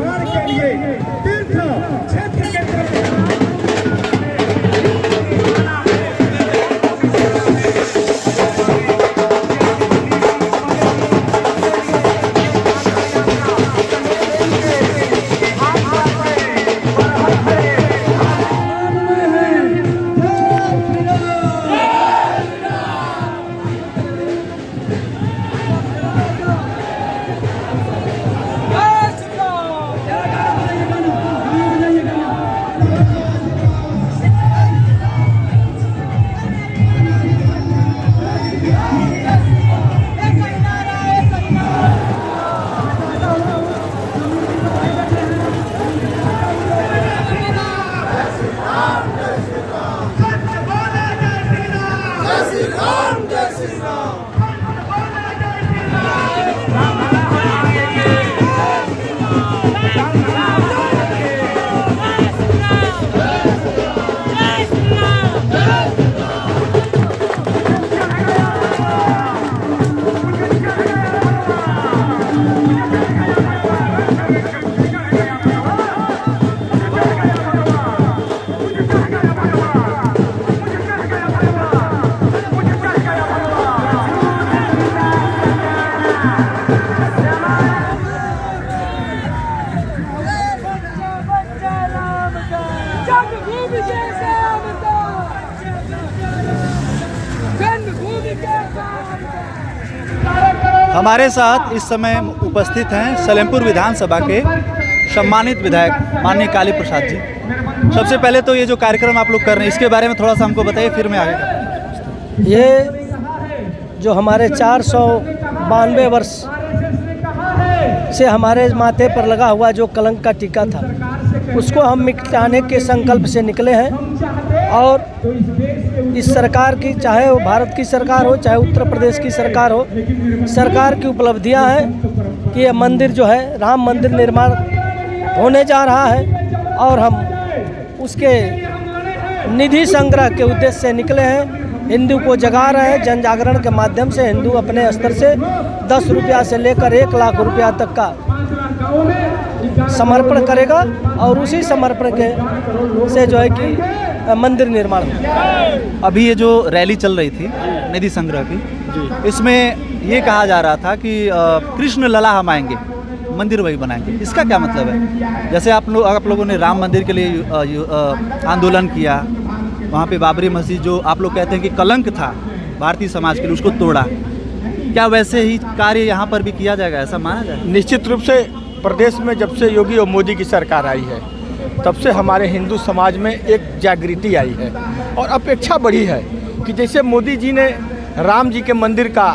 निर्माण के लिए तीर्थ क्षेत्र के हमारे साथ इस समय उपस्थित हैं सलेमपुर विधानसभा के सम्मानित विधायक माननीय काली प्रसाद जी। सबसे पहले तो ये जो कार्यक्रम आप लोग कर रहे हैं इसके बारे में थोड़ा सा हमको बताइए, फिर मैं आगे करता हूँ। ये जो हमारे 492 वर्ष से हमारे माथे पर लगा हुआ जो कलंक का टीका था उसको हम मिटाने के संकल्प से निकले हैं। और इस सरकार की, चाहे वो भारत की सरकार हो चाहे उत्तर प्रदेश की सरकार हो, सरकार की उपलब्धियां हैं कि ये मंदिर जो है राम मंदिर निर्माण होने जा रहा है और हम उसके निधि संग्रह के उद्देश्य से निकले हैं। हिंदू को जगा रहे हैं। जन जागरण के माध्यम से हिंदू अपने स्तर से 10 रुपया से लेकर 1 लाख रुपया तक का समर्पण करेगा और उसी समर्पण के से जो है कि मंदिर निर्माण। अभी ये जो रैली चल रही थी निधि संग्रह की, इसमें ये कहा जा रहा था कि कृष्ण लला हम आएंगे, मंदिर वही बनाएंगे। इसका क्या मतलब है? जैसे आप लोगों ने राम मंदिर के लिए आंदोलन किया, वहाँ पे बाबरी मस्जिद जो आप लोग कहते हैं कि कलंक था भारतीय समाज के लिए, उसको तोड़ा। क्या वैसे ही कार्य यहाँ पर भी किया जाएगा, ऐसा माना जाए? निश्चित रूप से प्रदेश में जब से योगी और मोदी की सरकार आई है तब से हमारे हिंदू समाज में एक जागृति आई है और अपेक्षा बढ़ी है कि जैसे मोदी जी ने राम जी के मंदिर का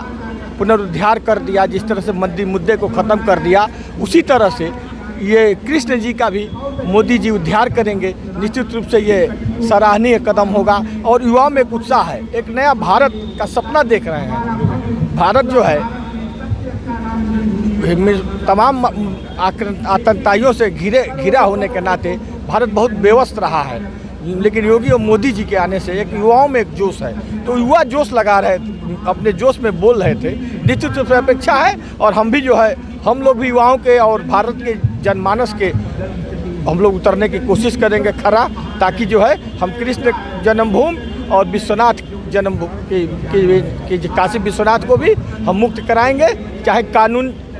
पुनरुद्धार कर दिया, जिस तरह से मंदिर मुद्दे को ख़त्म कर दिया, उसी तरह से ये कृष्ण जी का भी मोदी जी उद्धार करेंगे। निश्चित रूप से ये सराहनीय कदम होगा और युवाओं में एक उत्साह है, एक नया भारत का सपना देख रहे हैं। भारत जो है तमाम आतंकवादियों से घिरा होने के नाते भारत बहुत बेवस्त रहा है, लेकिन योगी और मोदी जी के आने से एक युवाओं में एक जोश है, तो युवा जोश लगा रहे, अपने जोश में बोल रहे थे। निश्चित रूप से अपेक्षा है और हम भी जो है, हम लोग भी युवाओं के और भारत के जनमानस के हम लोग उतरने की कोशिश करेंगे खरा, ताकि जो है हम कृष्ण जन्मभूमि और विश्वनाथ जन्मभूमि की काशी विश्वनाथ को भी हम मुक्त कराएंगे। चाहे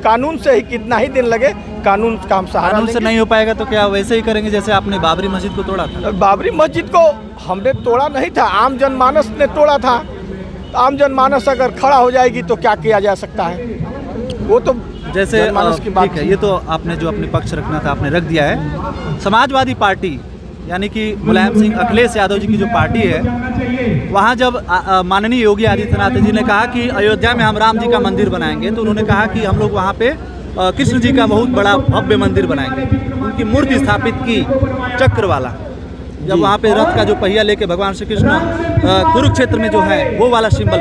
कानून से ही कितना ही दिन लगे, कानून का हम सहारा कानून से नहीं हो पाएगा तो क्या वैसे ही करेंगे जैसे आपने बाबरी मस्जिद को तोड़ा था? बाबरी मस्जिद को हमने तोड़ा नहीं था, आम जनमानस ने तोड़ा था। आम जनमानस अगर खड़ा हो जाएगी तो क्या किया जा सकता है, वो तो जैसे की बात है। ये तो आपने जो अपने पक्ष रखना था आपने रख दिया है। समाजवादी पार्टी यानी कि मुलायम सिंह अखिलेश यादव जी की जो पार्टी है, वहाँ जब माननीय योगी आदित्यनाथ जी ने कहा कि अयोध्या में हम राम जी का मंदिर बनाएंगे, तो उन्होंने कहा कि हम लोग वहाँ पे कृष्ण जी का बहुत बड़ा भव्य मंदिर बनाएंगे। उनकी मूर्ति स्थापित की चक्र वाला, जब वहाँ पे रथ का जो पहिया लेके भगवान श्री कृष्ण कुरुक्षेत्र में जो है वो वाला सिंबल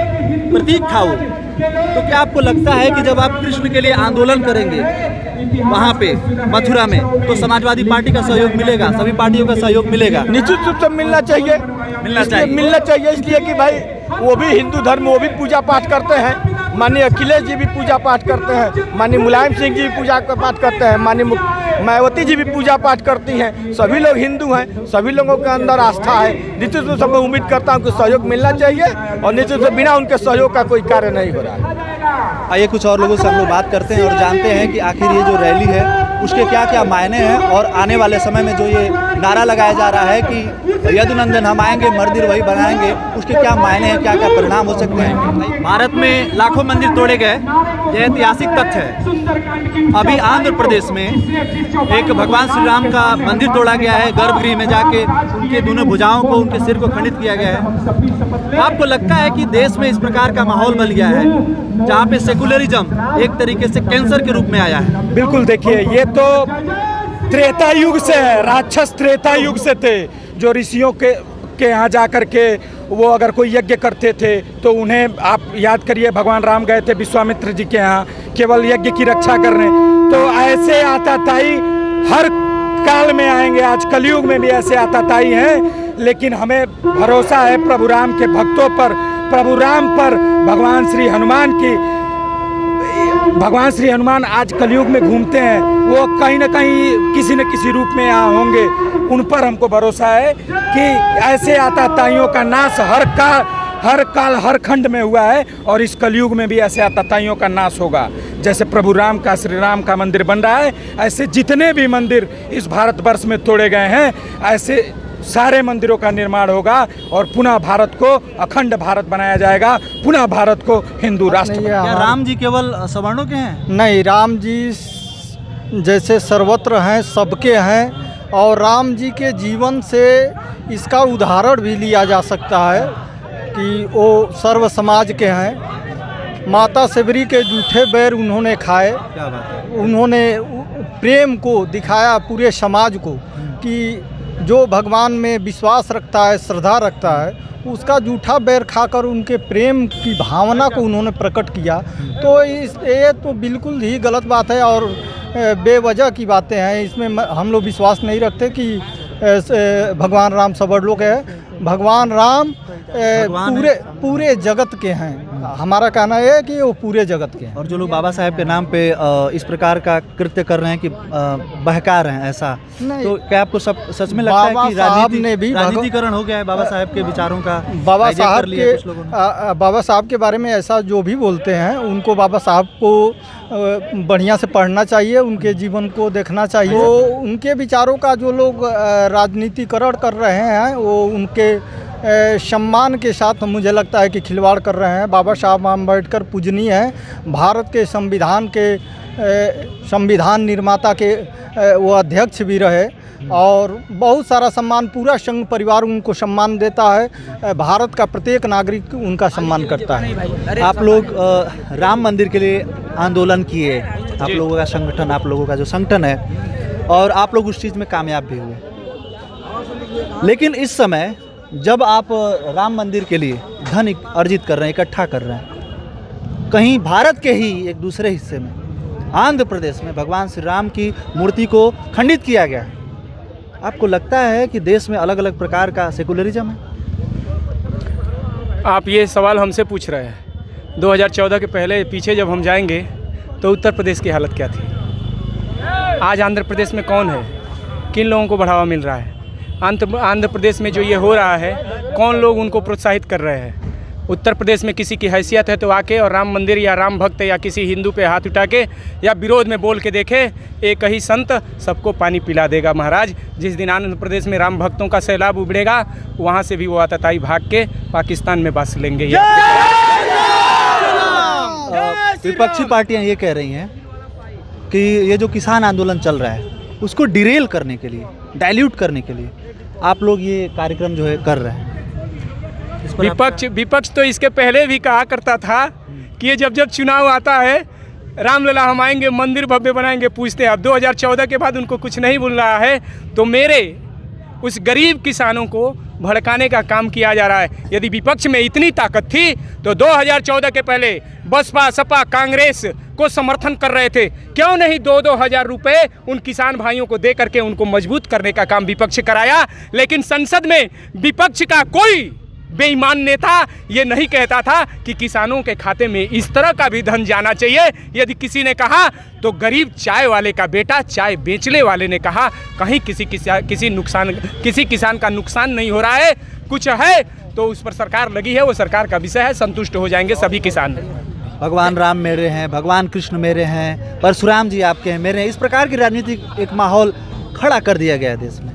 प्रतीक था वो। तो क्या आपको लगता है कि जब आप कृष्ण के लिए आंदोलन करेंगे वहाँ पे मथुरा में, तो समाजवादी पार्टी का सहयोग मिलेगा, सभी पार्टियों का सहयोग मिलेगा? निश्चित रूप से मिलना चाहिए, इसलिए कि भाई वो भी हिंदू धर्म, वो भी पूजा पाठ करते हैं। माननीय अखिलेश जी भी पूजा पाठ करते हैं, माननीय मुलायम सिंह जी भी पूजा पाठ करते हैं, माननीय मायावती जी भी पूजा पाठ करती हैं, सभी लोग हिंदू हैं, सभी लोगों के अंदर आस्था है। निश्चित रूप से मैं उम्मीद करता हूँ कि सहयोग मिलना चाहिए और निश्चित रूप से बिना उनके सहयोग का कोई कार्य नहीं हो रहा है। आइए कुछ और लोगों से हम लोग बात करते हैं और जानते हैं कि आखिर ये जो रैली है उसके क्या क्या मायने हैं और आने वाले समय में जो ये नारा लगाया जा रहा है कि यदुनंदन हम आएंगे मंदिर वही बनाएंगे, उसके क्या मायने हैं, क्या क्या परिणाम हो सकते हैं। भारत में लाखों मंदिर तोड़े गए, यह ऐतिहासिक तथ्य है। अभी आंध्र प्रदेश में एक भगवान श्री राम का मंदिर तोड़ा गया है, गर्भगृह में जाके उनके दोनों भुजाओं को, उनके सिर को खंडित किया गया है। आपको लगता है कि देश में इस प्रकार का माहौल बन गया है जहाँ पे सेकुलरिज्म एक तरीके से कैंसर के रूप में आया है? बिल्कुल, देखिए ये तो त्रेता युग से है, राक्षस त्रेता युग से थे, जो ऋषियों के यहाँ जा कर के वो अगर कोई यज्ञ करते थे तो उन्हें आप याद करिए, भगवान राम गए थे विश्वामित्र जी के यहाँ केवल यज्ञ की रक्षा करने। तो ऐसे आताताई हर काल में आएंगे, आज कलयुग में भी ऐसे आताताई हैं, लेकिन हमें भरोसा है प्रभु राम के भक्तों पर, प्रभु राम पर। भगवान श्री हनुमान आज कलयुग में घूमते हैं, वो कहीं न कहीं किसी न किसी रूप में यहाँ होंगे। उन पर हमको भरोसा है कि ऐसे आताताइयों का नाश हर काल हर खंड में हुआ है और इस कलयुग में भी ऐसे आताताइयों का नाश होगा। जैसे प्रभु राम का, श्री राम का मंदिर बन रहा है, ऐसे जितने भी मंदिर इस भारतवर्ष में तोड़े गए हैं, ऐसे सारे मंदिरों का निर्माण होगा और पुनः भारत को अखंड भारत बनाया जाएगा, पुनः भारत को हिंदू राष्ट्र। क्या राम जी केवल सवर्णों के हैं? नहीं, राम जी जैसे सर्वत्र हैं, सबके हैं, और राम जी के जीवन से इसका उदाहरण भी लिया जा सकता है कि वो सर्व समाज के हैं। माता सबरी के जूठे बैर उन्होंने खाए। क्या बात है। उन्होंने प्रेम को दिखाया पूरे समाज को कि जो भगवान में विश्वास रखता है, श्रद्धा रखता है, उसका जूठा बैर खाकर उनके प्रेम की भावना को उन्होंने प्रकट किया। तो ये तो बिल्कुल ही गलत बात है और बेवजह की बातें हैं। इसमें हम लोग विश्वास नहीं रखते कि भगवान राम सवर्णों के हैं। भगवान राम पूरे जगत के हैं। हमारा कहना है कि वो पूरे जगत के हैं। और जो लोग बाबा साहेब के नाम पे इस प्रकार का कृत्य कर रहे हैं कि बहका रहे हैं, ऐसा तो क्या आपको सच में लगता है कि राजनीतिकरण हो गया है बाबा साहेब के विचारों का? बाबा साहब के बारे में ऐसा जो भी बोलते हैं, उनको बाबा साहब को बढ़िया से पढ़ना चाहिए, उनके जीवन को देखना चाहिए। तो उनके विचारों का जो लोग राजनीतिकरण कर रहे हैं, वो उनके सम्मान के साथ मुझे लगता है कि खिलवाड़ कर रहे हैं। बाबा साहब अम्बेडकर पूजनीय हैं, भारत के संविधान निर्माता के वो अध्यक्ष भी रहे और बहुत सारा सम्मान, पूरा संघ परिवार उनको सम्मान देता है। भारत का प्रत्येक नागरिक उनका सम्मान करता है। आप लोग राम मंदिर के लिए आंदोलन किए, आप लोगों का संगठन, आप लोगों का जो संगठन है, और आप लोग उस चीज़ में कामयाब भी हुए। लेकिन इस समय जब आप राम मंदिर के लिए धन अर्जित कर रहे हैं, इकट्ठा कर रहे हैं, कहीं भारत के ही एक दूसरे हिस्से में आंध्र प्रदेश में भगवान श्री राम की मूर्ति को खंडित किया गया है, आपको लगता है कि देश में अलग अलग प्रकार का सेकुलरिज्म है? आप ये सवाल हमसे पूछ रहे हैं। 2014 के पहले पीछे जब हम जाएंगे तो उत्तर प्रदेश की हालत क्या थी? आज आंध्र प्रदेश में कौन है, किन लोगों को बढ़ावा मिल रहा है? आंध्र प्रदेश में जो ये हो रहा है, कौन लोग उनको प्रोत्साहित कर रहे हैं? उत्तर प्रदेश में किसी की हैसियत है तो आके और राम मंदिर या राम भक्त या किसी हिंदू पे हाथ उठा के या विरोध में बोल के देखे, एक ही संत सबको पानी पिला देगा महाराज। जिस दिन आंध्र प्रदेश में राम भक्तों का सैलाब उभरेगा, वहाँ से भी वो आतताई भाग के पाकिस्तान में बस लेंगे। विपक्षी पार्टियां ये कह रही हैं कि ये जो किसान आंदोलन चल रहा है उसको डिरेल करने के लिए, डाइल्यूट करने के लिए आप लोग ये कार्यक्रम जो है कर रहे हैं। विपक्ष तो इसके पहले भी कहा करता था कि ये जब चुनाव आता है, रामलला हम आएंगे, मंदिर भव्य बनाएंगे, पूछते हैं। अब 2014 के बाद उनको कुछ नहीं बोल रहा है, तो मेरे उस गरीब किसानों को भड़काने का काम किया जा रहा है। यदि विपक्ष में इतनी ताकत थी तो 2014 के पहले बसपा, सपा, कांग्रेस को समर्थन कर रहे थे। क्यों नहीं 2-2 हज़ार रुपये उन किसान भाइयों को दे करके उनको मजबूत करने का काम विपक्ष कराया? लेकिन संसद में विपक्ष का कोई बेईमान नेता ये नहीं कहता था कि किसानों के खाते में इस तरह का भी धन जाना चाहिए। यदि किसी ने कहा तो गरीब चाय वाले का बेटा चाय बेचने वाले ने कहा कहीं किसी किसान का नुकसान नहीं हो रहा है, कुछ है तो उस पर सरकार लगी है, वो सरकार का विषय है, संतुष्ट हो जाएंगे सभी किसान। भगवान राम मेरे हैं, भगवान कृष्ण मेरे हैं, परशुराम जी आपके हैं, मेरे हैं, इस प्रकार की राजनीतिक एक माहौल खड़ा कर दिया गया है देश में।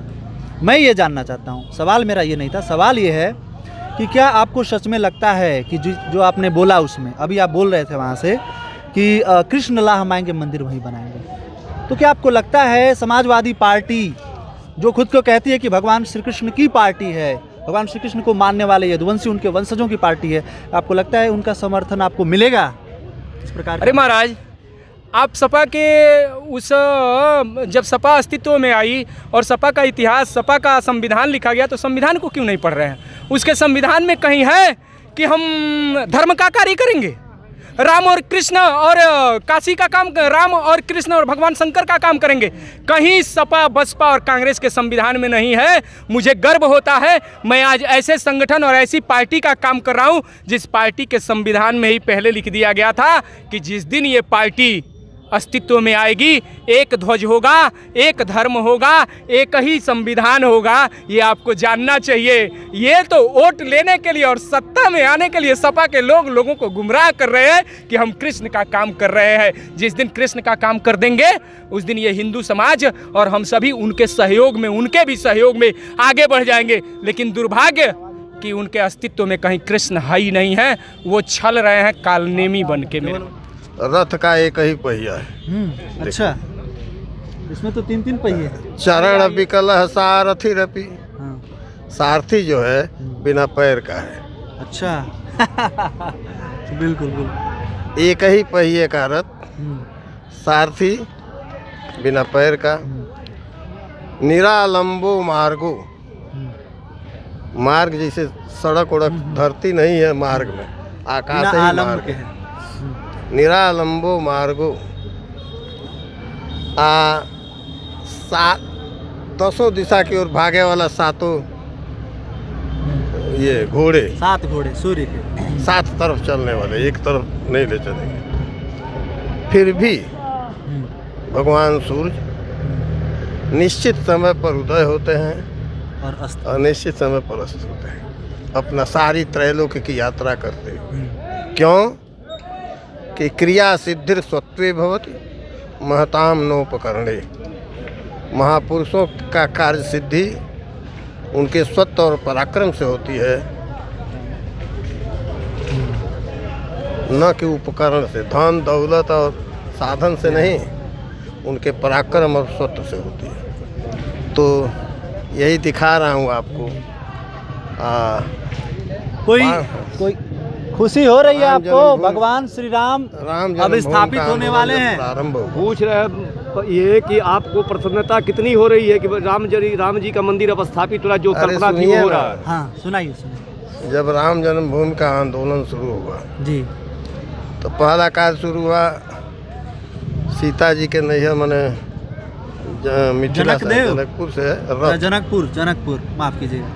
मैं ये जानना चाहता हूँ, सवाल मेरा ये नहीं था, सवाल ये है कि क्या आपको सच में लगता है कि जो आपने बोला उसमें, अभी आप बोल रहे थे वहाँ से कि कृष्ण ला हम आएंगे मंदिर वहीं बनाएंगे, तो क्या आपको लगता है समाजवादी पार्टी जो खुद को कहती है कि भगवान श्री कृष्ण की पार्टी है, भगवान श्री कृष्ण को मानने वाले यदुवंशी उनके वंशजों की पार्टी है, आपको लगता है उनका समर्थन आपको मिलेगा इस प्रकार? अरे महाराज, आप सपा के जब सपा अस्तित्व में आई और सपा का इतिहास, सपा का संविधान लिखा गया, तो संविधान को क्यों नहीं पढ़ रहे हैं? उसके संविधान में कहीं है कि हम धर्म का कार्य करेंगे, राम और कृष्ण और काशी का काम, राम और कृष्ण और भगवान शंकर का काम करेंगे? कहीं सपा, बसपा और कांग्रेस के संविधान में नहीं है। मुझे गर्व होता है, मैं आज ऐसे संगठन और ऐसी पार्टी का काम कर रहा हूं जिस पार्टी के संविधान में ही पहले लिख दिया गया था कि जिस दिन ये पार्टी अस्तित्व में आएगी, एक ध्वज होगा, एक धर्म होगा, एक ही संविधान होगा। ये आपको जानना चाहिए। ये तो वोट लेने के लिए और सत्ता में आने के लिए सपा के लोगों को गुमराह कर रहे हैं कि हम कृष्ण का काम कर रहे हैं। जिस दिन कृष्ण का काम कर देंगे उस दिन ये हिंदू समाज और हम सभी उनके सहयोग में, उनके भी सहयोग में आगे बढ़ जाएंगे। लेकिन दुर्भाग्य कि उनके अस्तित्व में कहीं कृष्ण है ही नहीं है, वो छल रहे हैं कालनेमी बन के। मेरे रथ का एक ही पहिया है। अच्छा, इसमें तो 3-3 पहिए हैं। चरण विकल सारथी रपी, सारथी जो है बिना पैर का है। अच्छा बिल्कुल बिल्कुल, एक ही पहिए का रथ, सारथी बिना पैर का। निरालंबो मार्गो, मार्ग जैसे सड़क उड़क धरती नहीं है, मार्ग में आकाश ही मार्ग है। निरालंबो मार्गो, दसों दिशा की ओर भागे वाला सातों ये घोड़े, 7 घोड़े सूर्य के 7 तरफ चलने वाले, एक तरफ नहीं ले चलेंगे। फिर भी भगवान सूर्य निश्चित समय पर उदय होते हैं और निश्चित समय पर अस्त होते हैं, अपना सारी त्रैलोक की यात्रा करते हुए। क्यों कि क्रिया सिद्धिर स्वत्वे भवति महताम नोपकरणे। महापुरुषों का कार्य सिद्धि उनके स्वत्व और पराक्रम से होती है, न कि उपकरण से, धन दौलत और साधन से नहीं, उनके पराक्रम और स्वत्व से होती है। तो यही दिखा रहा हूँ आपको। कोई खुशी हो रही है आपको? भगवान श्री राम अब स्थापित होने वाले हैं। पूछ रहे हैं ये कि आपको प्रसन्नता कितनी हो रही है कि राम जी का मंदिर अब स्थापित हो रहा है, जो कल्पना थी हो रहा है? हाँ, सुनाइए। जब राम जन्मभूमि का आंदोलन शुरू हुआ जी, तो पहला कार्य शुरू हुआ सीता जी के नैहर मने मिथिला जनकपुर से, जनकपुर माफ कीजिएगा।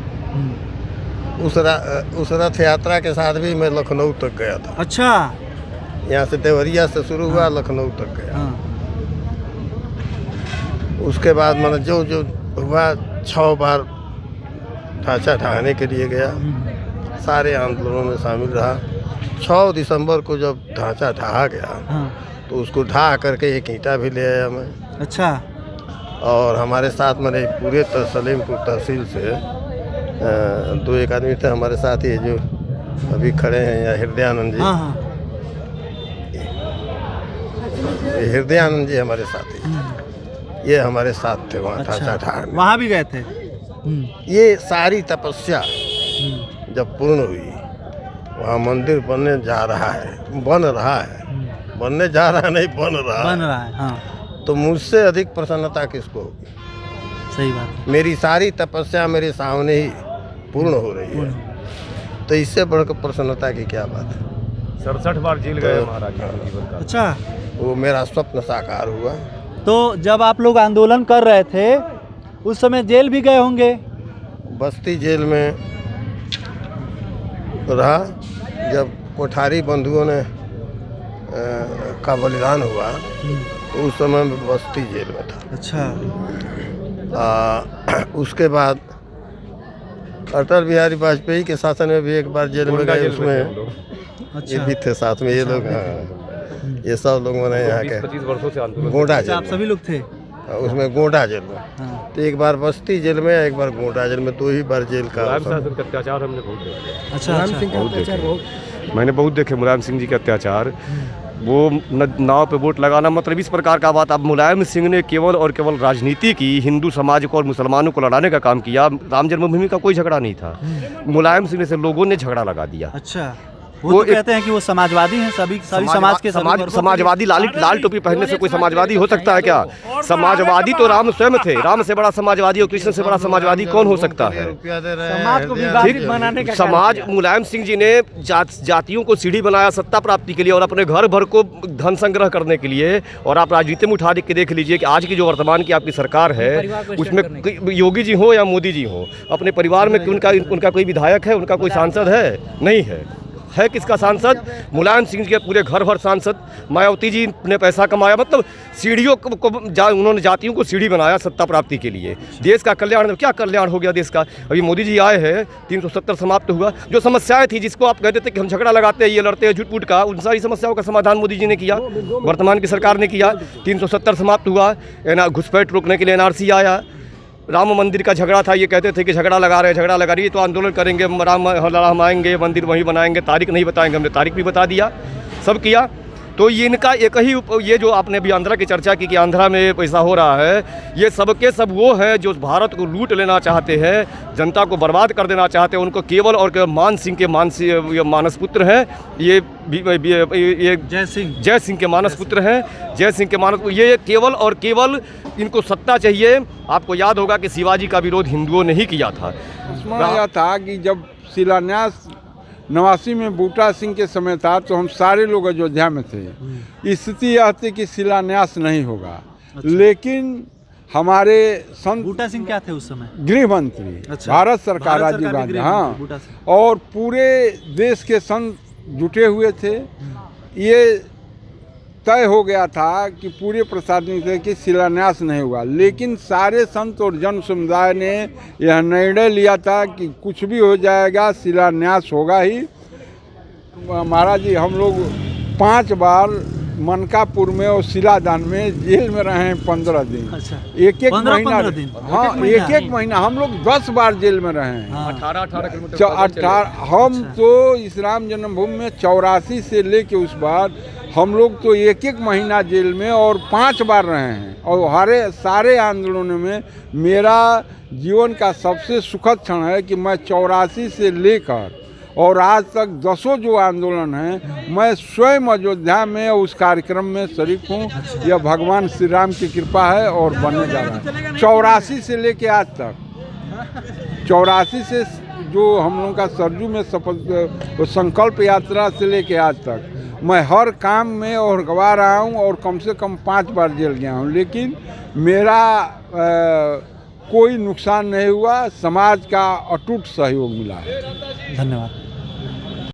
उस रथ यात्रा के साथ भी मैं लखनऊ तक गया था। अच्छा, यहाँ से देवरिया से शुरू हुआ, लखनऊ तक गया। उसके बाद मैंने जो हुआ 6 बार ढांचा ढहाने के लिए गया, सारे आंदोलनों में शामिल रहा। 6 दिसंबर को जब ढांचा ढहा गया तो उसको ढहा करके एक ईंटा भी ले आया मैं। अच्छा, और हमारे साथ मैंने पूरे सलीमपुर तहसील से 2-1 आदमी थे हमारे साथ, ये जो अभी खड़े हैं यहाँ हृदयानंद जी। ये हृदयानंद जी हमारे साथी, ये हमारे साथ थे वहाँ। अच्छा, वहाँ भी गए थे। ये सारी तपस्या जब पूर्ण हुई, वहाँ मंदिर बनने जा रहा है, बन रहा है, बनने जा रहा नहीं, बन रहा है। हाँ। तो मुझसे अधिक प्रसन्नता किसको होगी? सही बात है। मेरी सारी तपस्या मेरे सामने ही पूर्ण हो रही है, तो इससे बढ़कर प्रसन्नता की क्या बात है? 67 बार जेल गए महाराज जीवन का। अच्छा, वो मेरा स्वप्न साकार हुआ। तो जब आप लोग आंदोलन कर रहे थे उस समय जेल भी गए होंगे? बस्ती जेल में रहा। जब कोठारी बंधुओं ने का बलिदान हुआ तो उस समय में बस्ती जेल में था। अच्छा। उसके बाद अटल बिहारी वाजपेयी के शासन में भी एक बार जेल में गए, उसमें ये भी थे साथ में ये लोग। हाँ, ये सब लोग मैंने यहाँ के 25 वर्षों से आंदोलन। गोंडा जेल आप सभी लोग थे उसमें, गोंडा जेल में। हाँ। तो एक बार बस्ती जेल में, एक बार गोंडा जेल में, 2 ही बार जेल का। मुलायम शासन का अत्याचार हमने बहुत देखे। अच्छा। मैंने बहुत देखे मुलायम सिंह जी के अत्याचार। वो नाव पे वोट लगाना, मतलब इस प्रकार का बात। अब मुलायम सिंह ने केवल और केवल राजनीति की, हिंदू समाज को और मुसलमानों को लड़ाने का काम किया। राम जन्मभूमि का कोई झगड़ा नहीं था, मुलायम सिंह से लोगों ने झगड़ा लगा दिया। अच्छा। वो तो कहते हैं कि वो समाजवादी हैं, सभी समाज के समाजवादी लाल टोपी पहनने से कोई समाजवादी हो सकता है क्या? समाजवादी तो राम स्वयं थे। राम से बड़ा समाजवादी और कृष्ण से बड़ा समाजवादी कौन हो सकता है? समाज को विभाजित बनाने का समाज, मुलायम सिंह जी ने जातियों को सीढ़ी बनाया सत्ता प्राप्ति के लिए और अपने घर भर को धन संग्रह करने के लिए। और आप राजनीति में उठा के देख लीजिए कि आज की जो वर्तमान की आपकी सरकार है, उसमें योगी जी हो या मोदी जी हो, अपने परिवार में उनका कोई विधायक है, उनका कोई सांसद है? नहीं है किसका सांसद? मुलायम सिंह जी के पूरे घर भर सांसद। मायावती जी ने पैसा कमाया, मतलब सीढ़ियों को उन्होंने जातियों को सीढ़ी बनाया सत्ता प्राप्ति के लिए। देश का कल्याण, क्या कल्याण हो गया देश का? अभी मोदी जी आए हैं, 370 समाप्त हुआ। जो समस्याएं थी, जिसको आप कहते थे कि हम झगड़ा लगाते हैं, ये लड़ते हैं झूठ-मूठ का, उन सारी समस्याओं का समाधान मोदी जी ने किया, वर्तमान की सरकार ने किया। 370 समाप्त हुआ, घुसपैठ रोकने के लिए NRC आया। राम मंदिर का झगड़ा था, ये कहते थे कि झगड़ा लगा रही है तो आंदोलन करेंगे, राम आएंगे, मंदिर वहीं बनाएंगे, तारीख नहीं बताएंगे। हमने तारीख भी बता दिया, सब किया। तो ये इनका एक ही, ये जो आपने भी आंध्रा की चर्चा की कि आंध्रा में पैसा हो रहा है, ये सबके सब वो हैं जो भारत को लूट लेना चाहते हैं, जनता को बर्बाद कर देना चाहते हैं। उनको केवल और केवल मान सिंह के मानस पुत्र हैं, ये जय सिंह के मानस पुत्र हैं। जय सिंह के मानस, ये केवल और केवल इनको सत्ता चाहिए। आपको याद होगा कि शिवाजी का विरोध हिंदुओं ने ही किया था। इसमें यह था कि जब शिलान्यास 89 में बूटा सिंह के समय था तो हम सारे लोग अयोध्या में थे। स्थिति यह थी कि शिलान्यास नहीं होगा। अच्छा। लेकिन हमारे संत बूटा सिंह क्या थे उस समय? गृह मंत्री। अच्छा। भारत सरकार राजीव गांधी। हाँ, और पूरे देश के संत जुटे हुए थे। ये तय हो गया था कि पूरे प्रशासनिक से कि शिलान्यास नहीं हुआ। लेकिन सारे संत और जन समुदाय ने यह निर्णय लिया था कि कुछ भी हो जाएगा, शिलान्यास होगा ही। महाराज जी, हम लोग 5 बार मनकापुर में और शिलादान में जेल में रहे हैं 15 दिन। अच्छा। एक महीना। हाँ, एक महीना हम लोग 10 बार जेल में रहे हैं। 18 किलोमीटर। हम तो इस राम जन्मभूमि में 84 से लेके उस बार हम लोग तो एक महीना जेल में और 5 बार रहे हैं। और सारे आंदोलनों में मेरा जीवन का सबसे सुखद क्षण है कि मैं 84 से लेकर और आज तक 10 जो आंदोलन हैं, मैं स्वयं अयोध्या में उस कार्यक्रम में शरीक हूँ। यह भगवान श्री राम की कृपा है और बनने जा रहा है। 84 से लेके आज तक, 84 से जो हम लोगों का सरजू में संकल्प यात्रा से लेके आज तक मैं हर काम में और गवा रहा हूँ और कम से कम 5 बार जेल गया हूँ। लेकिन मेरा कोई नुकसान नहीं हुआ, समाज का अटूट सहयोग मिला है। धन्यवाद।